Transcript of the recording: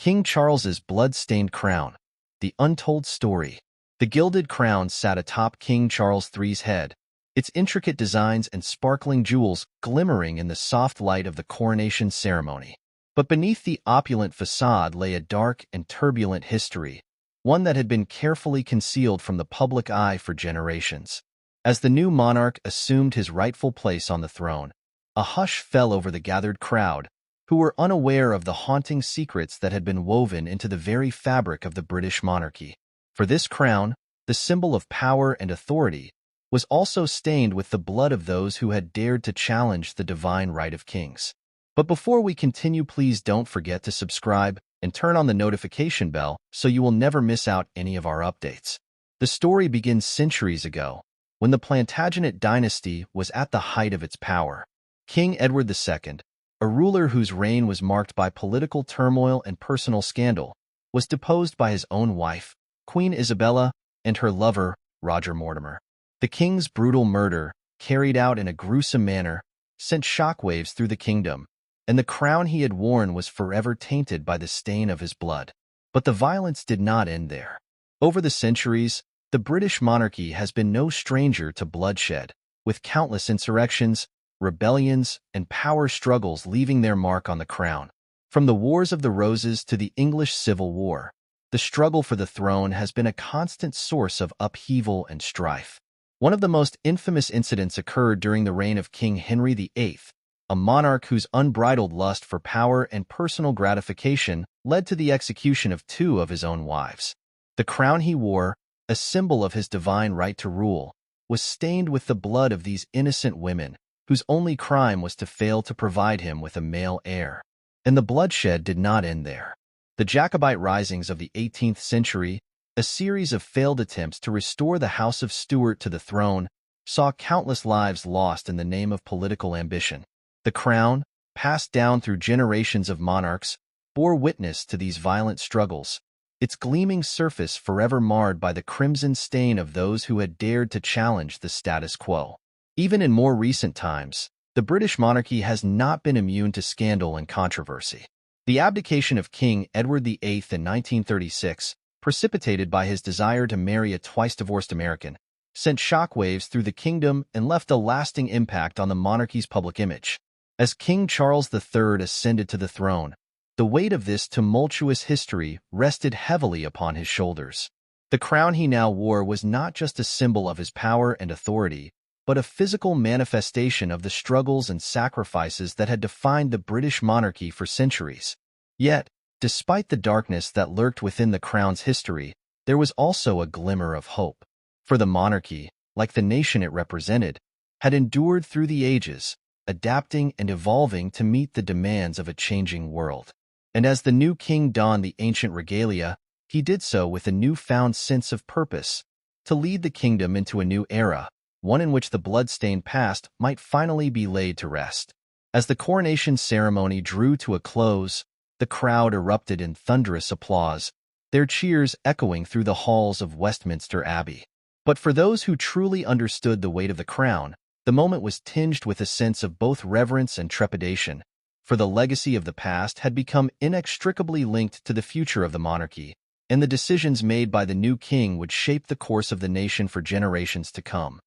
King Charles's blood-stained crown. The untold story. The gilded crown sat atop King Charles III's head, its intricate designs and sparkling jewels glimmering in the soft light of the coronation ceremony. But beneath the opulent facade lay a dark and turbulent history, one that had been carefully concealed from the public eye for generations. As the new monarch assumed his rightful place on the throne, a hush fell over the gathered crowd, who were unaware of the haunting secrets that had been woven into the very fabric of the British monarchy. For this crown, the symbol of power and authority, was also stained with the blood of those who had dared to challenge the divine right of kings. But before we continue, please don't forget to subscribe and turn on the notification bell so you will never miss out any of our updates. The story begins centuries ago, when the Plantagenet dynasty was at the height of its power. King Edward II, a ruler whose reign was marked by political turmoil and personal scandal, was deposed by his own wife, Queen Isabella, and her lover, Roger Mortimer. The king's brutal murder, carried out in a gruesome manner, sent shockwaves through the kingdom, and the crown he had worn was forever tainted by the stain of his blood. But the violence did not end there. Over the centuries, the British monarchy has been no stranger to bloodshed, with countless insurrections, rebellions, and power struggles leaving their mark on the crown. From the Wars of the Roses to the English Civil War, the struggle for the throne has been a constant source of upheaval and strife. One of the most infamous incidents occurred during the reign of King Henry VIII, a monarch whose unbridled lust for power and personal gratification led to the execution of two of his own wives. The crown he wore, a symbol of his divine right to rule, was stained with the blood of these innocent women, whose only crime was to fail to provide him with a male heir. And the bloodshed did not end there. The Jacobite risings of the 18th century, a series of failed attempts to restore the House of Stuart to the throne, saw countless lives lost in the name of political ambition. The crown, passed down through generations of monarchs, bore witness to these violent struggles, its gleaming surface forever marred by the crimson stain of those who had dared to challenge the status quo. Even in more recent times, the British monarchy has not been immune to scandal and controversy. The abdication of King Edward VIII in 1936, precipitated by his desire to marry a twice-divorced American, sent shockwaves through the kingdom and left a lasting impact on the monarchy's public image. As King Charles III ascended to the throne, the weight of this tumultuous history rested heavily upon his shoulders. The crown he now wore was not just a symbol of his power and authority, but a physical manifestation of the struggles and sacrifices that had defined the British monarchy for centuries. Yet, despite the darkness that lurked within the crown's history, there was also a glimmer of hope. For the monarchy, like the nation it represented, had endured through the ages, adapting and evolving to meet the demands of a changing world. And as the new king donned the ancient regalia, he did so with a newfound sense of purpose, to lead the kingdom into a new era, one in which the blood-stained past might finally be laid to rest. As the coronation ceremony drew to a close, the crowd erupted in thunderous applause, their cheers echoing through the halls of Westminster Abbey. But for those who truly understood the weight of the crown, the moment was tinged with a sense of both reverence and trepidation, for the legacy of the past had become inextricably linked to the future of the monarchy, and the decisions made by the new king would shape the course of the nation for generations to come.